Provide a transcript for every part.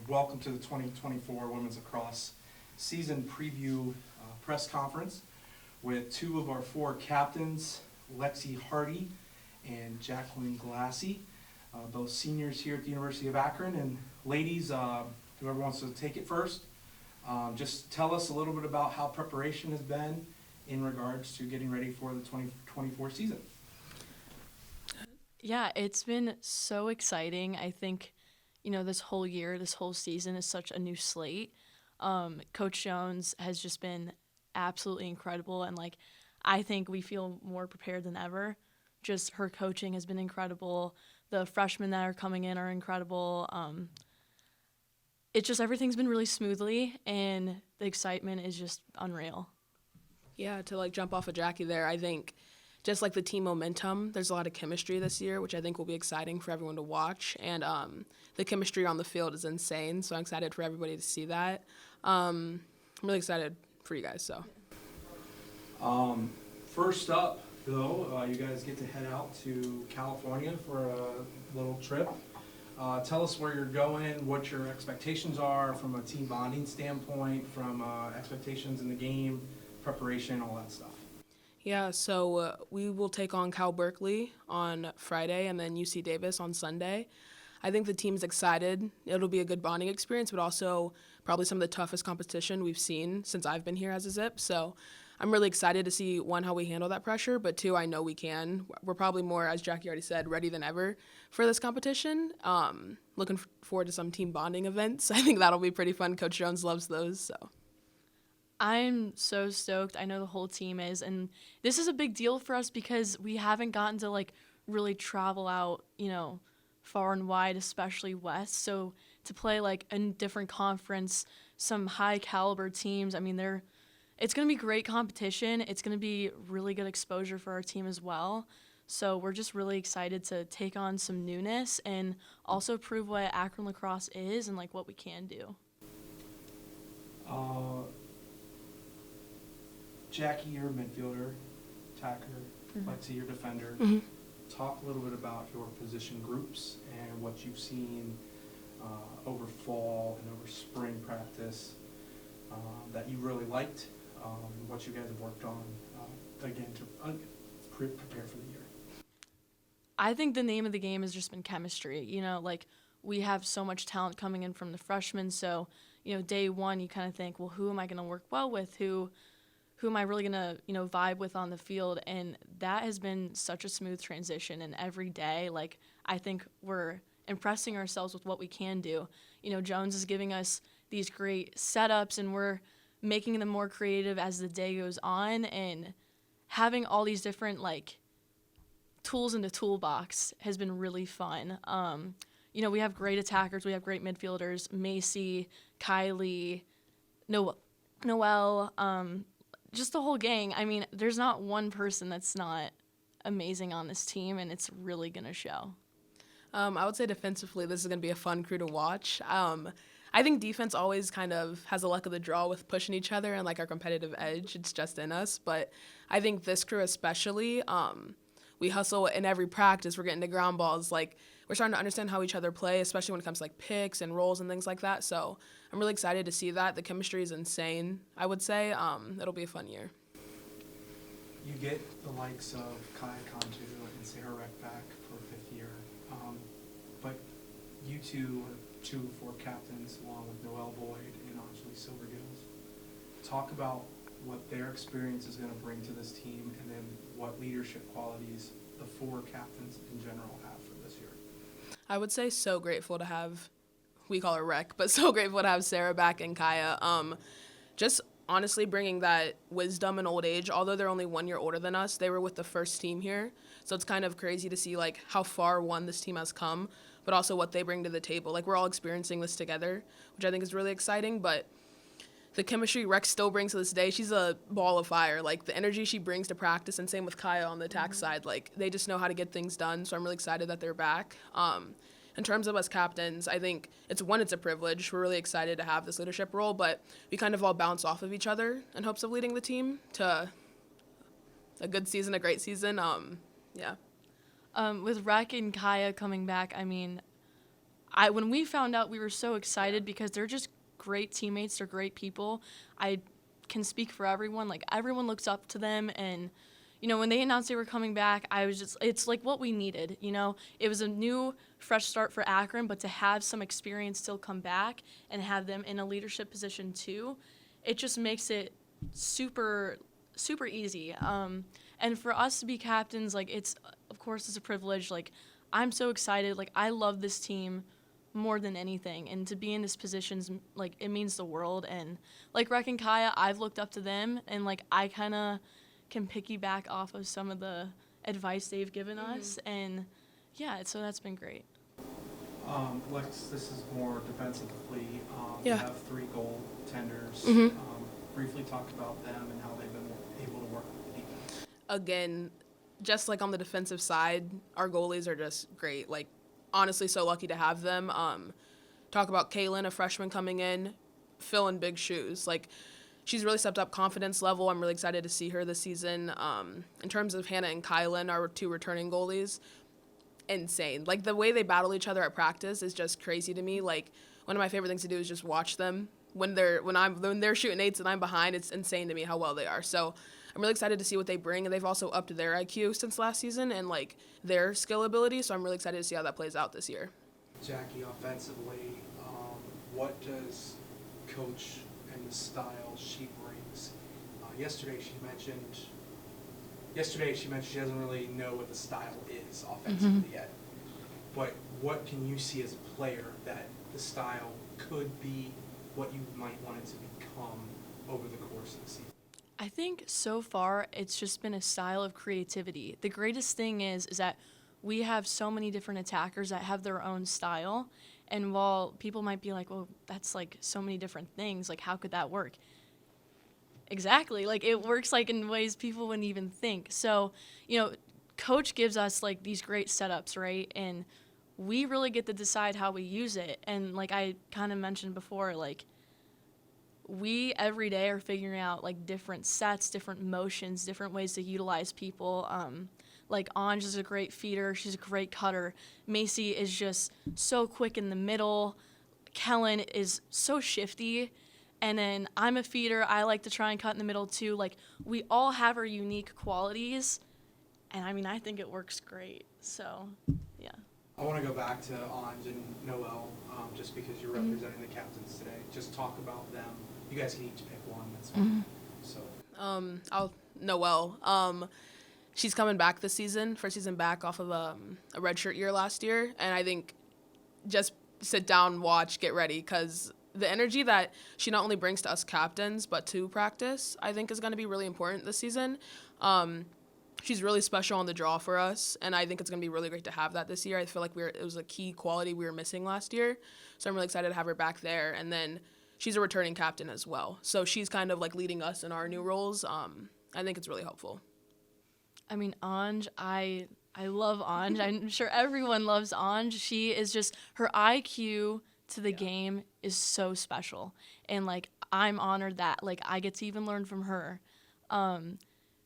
welcome to the 2024 Women's Lacrosse Season Preview Press Conference with two of our four captains, Alexi Hardy and Jacqueline Glassey, both seniors here at the University of Akron. And ladies, whoever wants to take it first, just tell us a little bit about how preparation has been in regards to getting ready for the 2024 season. Yeah, it's been so exciting. I think, this whole year, this whole season is such a new slate. Coach Jones has just been absolutely incredible, and I think we feel more prepared than ever. Just her coaching has been incredible. The freshmen that are coming in are incredible. It's just everything's been really smoothly, and the excitement is just unreal. Yeah, to jump off of Jackie there, I think just the team momentum, there's a lot of chemistry this year, which I think will be exciting for everyone to watch. And the chemistry on the field is insane, so I'm excited for everybody to see that. I'm really excited for you guys. So, First up, though, you guys get to head out to California for a little trip. Tell us where you're going, what your expectations are from a team bonding standpoint, from expectations in the game, preparation, all that stuff. Yeah, so we will take on Cal Berkeley on Friday and then UC Davis on Sunday. I think the team's excited. It'll be a good bonding experience, but also probably some of the toughest competition we've seen since I've been here as a Zip. So I'm really excited to see, one, how we handle that pressure, but two, I know we can. We're probably more, as Jackie already said, ready than ever for this competition. Looking forward to some team bonding events. I think that'll be pretty fun. Coach Jones loves those, so. I'm so stoked. I know the whole team is, and this is a big deal for us because we haven't gotten to really travel out, far and wide, especially west. So to play a different conference, some high caliber teams, it's going to be great competition. It's going to be really good exposure for our team as well. So we're just really excited to take on some newness and also prove what Akron Lacrosse is and what we can do. Jackie, you're a midfielder, attacker, Alexi, you're a defender. Mm-hmm. Talk a little bit about your position groups and what you've seen over fall and over spring practice that you really liked, what you guys have worked on, again, to prepare for the year. I think the name of the game has just been chemistry. We have so much talent coming in from the freshmen, so, day one you kind of think, well, who am I going to work well with? Who am I really going to, vibe with on the field? And that has been such a smooth transition. And every day, I think we're impressing ourselves with what we can do. Jones is giving us these great setups, and we're making them more creative as the day goes on. And having all these different, tools in the toolbox has been really fun. We have great attackers. We have great midfielders, Macy, Kylie, Noelle, just the whole gang. There's not one person that's not amazing on this team, and it's really going to show. I would say defensively, this is going to be a fun crew to watch. I think defense always kind of has a luck of the draw with pushing each other and our competitive edge. It's just in us. But I think this crew especially, we hustle in every practice. We're getting to ground balls. We're starting to understand how each other play, especially when it comes to picks and rolls and things like that. So I'm really excited to see that. The chemistry is insane, I would say. It'll be a fun year. You get the likes of Kai Kantu and Sarah Reck back for fifth year. But you two are two of four captains, along with Noelle Boyd and Anjali Silvergills. Talk about what their experience is going to bring to this team, and then what leadership qualities the four captains in general have for this year. I would say so grateful to have, we call her Rec, but so grateful to have Sarah back and Kaya. Just honestly bringing that wisdom and old age. Although they're only 1 year older than us, they were with the first team here. So it's kind of crazy to see how far, one, this team has come, but also what they bring to the table. We're all experiencing this together, which I think is really exciting. But the chemistry Rex still brings to this day, she's a ball of fire. The energy she brings to practice, and same with Kaya on the attack side. They just know how to get things done, so I'm really excited that they're back. In terms of us captains, I think it's a privilege. We're really excited to have this leadership role, but we kind of all bounce off of each other in hopes of leading the team to a good season, a great season. Yeah. With Rec and Kaya coming back, when we found out, we were so excited because they're just great teammates. They're great people. I can speak for everyone. Like, everyone looks up to them, and when they announced they were coming back, it's like what we needed, It was a new, fresh start for Akron, but to have some experience still come back and have them in a leadership position too, it just makes it super, super easy. And for us to be captains, like, of course, it's a privilege. Like, I'm so excited. Like, I love this team more than anything, and to be in this position's, like, it means the world. And like Rec and Kaya, I've looked up to them, and like, I kind of can piggyback off of some of the advice they've given us, and yeah, so that's been great. Lex, this is more defensively. Yeah. You have 3 goaltenders. Briefly talk about them and how they've been able to work with the defense. Again, just like on the defensive side, our goalies are just great. Like, honestly, so lucky to have them. Talk about Kaylin, a freshman coming in, filling big shoes. Like, she's really stepped up confidence level. I'm really excited to see her this season. In terms of Hannah and Kylan, our 2 returning goalies, insane. Like, the way they battle each other at practice is just crazy to me. Like, one of my favorite things to do is just watch them. When they're shooting 8s and I'm behind, it's insane to me how well they are. So I'm really excited to see what they bring, and they've also upped their IQ since last season and like their skill ability. So I'm really excited to see how that plays out this year. Jackie, offensively, what does Coach and the style she brings? Yesterday she mentioned she doesn't really know what the style is offensively yet. But what can you see as a player that the style could be, what you might want it to become over the course of the season? I think so far it's just been a style of creativity. The greatest thing is that we have so many different attackers that have their own style. And while people might be like, well, that's like so many different things, like how could that work? Exactly. Like, it works like in ways people wouldn't even think. So, Coach gives us like these great setups, right? And we really get to decide how we use it. And like I kind of mentioned before, like, we every day are figuring out like different sets, different motions, different ways to utilize people. Like, Anj is a great feeder. She's a great cutter. Macy is just so quick in the middle. Kellen is so shifty. And then I'm a feeder. I like to try and cut in the middle too. Like, we all have our unique qualities. And I mean, I think it works great. So, yeah. I want to go back to Anj and Noelle, just because you're representing the captains today. Just talk about them. You guys can each pick one. That's fine. So. Noelle. She's coming back this season, first season back off of a redshirt year last year. And I think just sit down, watch, get ready, because the energy that she not only brings to us captains, but to practice, I think is going to be really important this season. She's really special on the draw for us, and I think it's going to be really great to have that this year. I feel like it was a key quality we were missing last year, so I'm really excited to have her back there. And then she's a returning captain as well, so she's kind of like leading us in our new roles. I think it's really helpful. I mean, Anj, I love Anj. I'm sure everyone loves Anj. She is just, her IQ to the game is so special. And, like, I'm honored that, like, I get to even learn from her.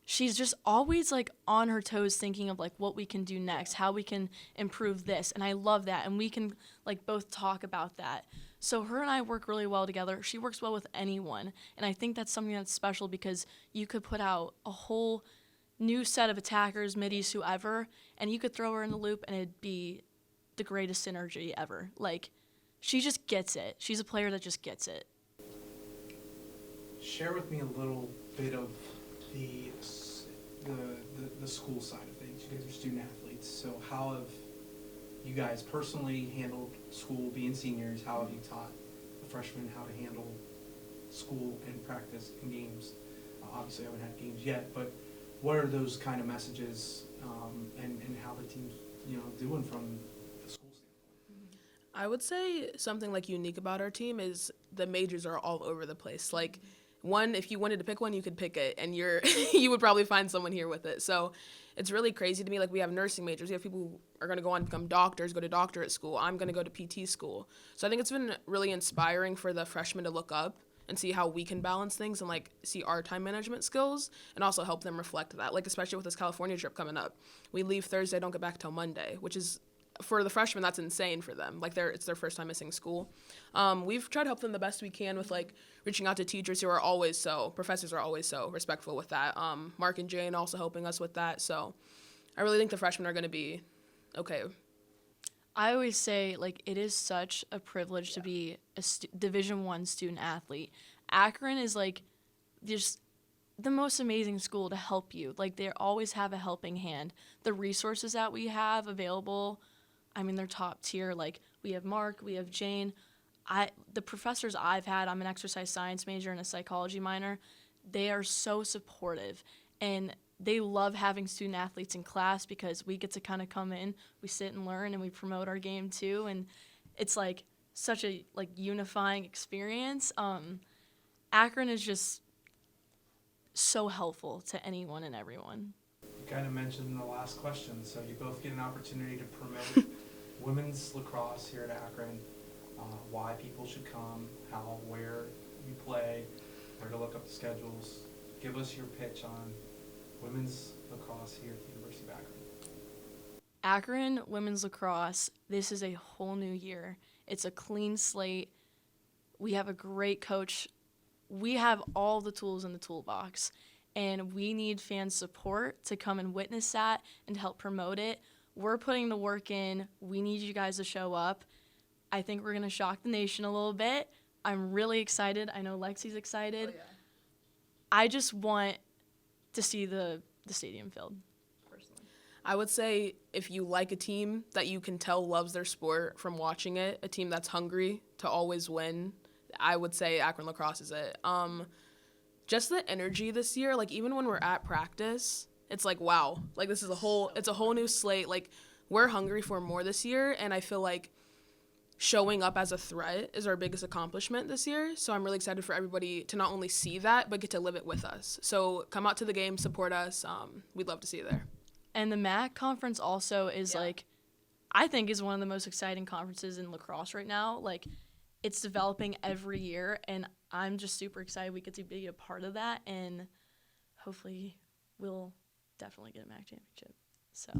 She's just always, like, on her toes thinking of, like, what we can do next, how we can improve this. And I love that. And we can, like, both talk about that. So her and I work really well together. She works well with anyone. And I think that's something that's special because you could put out a whole new set of attackers, middies, whoever, and you could throw her in the loop and it'd be the greatest synergy ever. Like, she just gets it. She's a player that just gets it. Share with me a little bit of the school side of things. You guys are student athletes, so how have you guys personally handled school, being seniors? How have you taught the freshmen how to handle school and practice and games? Obviously, I haven't had games yet, but what are those kind of messages and how the team's doing from the school standpoint? I would say something like unique about our team is the majors are all over the place. Like, one, if you wanted to pick one, you could pick it, and you would probably find someone here with it. So it's really crazy to me. Like, we have nursing majors. We have people who are going to go on and become doctors, go to doctorate school. I'm going to go to PT school. So I think it's been really inspiring for the freshmen to look up and see how we can balance things and, like, see our time management skills and also help them reflect that. Like, especially with this California trip coming up. We leave Thursday, don't get back till Monday, which is for the freshmen, that's insane for them. Like it's their first time missing school. We've tried to help them the best we can with like reaching out to teachers who are professors are always so respectful with that. Mark and Jane also helping us with that. So I really think the freshmen are going to be okay. I always say, like, it is such a privilege to be a Division I student athlete. Akron is, like, just the most amazing school to help you. Like, they always have a helping hand. The resources that we have available, I mean, they're top tier. Like, we have Mark, we have Jane. The professors I've had, I'm an exercise science major and a psychology minor, they are so supportive. And they love having student athletes in class because we get to kind of come in, we sit and learn, and we promote our game too. And it's like such a like unifying experience. Akron is just so helpful to anyone and everyone. You kind of mentioned in the last question, so you both get an opportunity to promote women's lacrosse here at Akron, why people should come, how, where you play, where to look up the schedules. Give us your pitch on women's lacrosse here at the University of Akron. Akron women's lacrosse, this is a whole new year. It's a clean slate. We have a great coach. We have all the tools in the toolbox, and we need fan support to come and witness that and help promote it. We're putting the work in. We need you guys to show up. I think we're going to shock the nation a little bit. I'm really excited. I know Lexi's excited. Oh, yeah. I just want to see the stadium filled, personally. I would say if you like a team that you can tell loves their sport from watching it, a team that's hungry to always win, I would say Akron Lacrosse is it. Just the energy this year, like even when we're at practice, it's like, wow, like it's a whole new slate. Like we're hungry for more this year, and I feel like showing up as a threat is our biggest accomplishment this year. So I'm really excited for everybody to not only see that, but get to live it with us. So come out to the game, support us. We'd love to see you there. And the MAC conference also is I think is one of the most exciting conferences in lacrosse right now. Like it's developing every year, and I'm just super excited we get to be a part of that, and hopefully we'll definitely get a MAC championship. So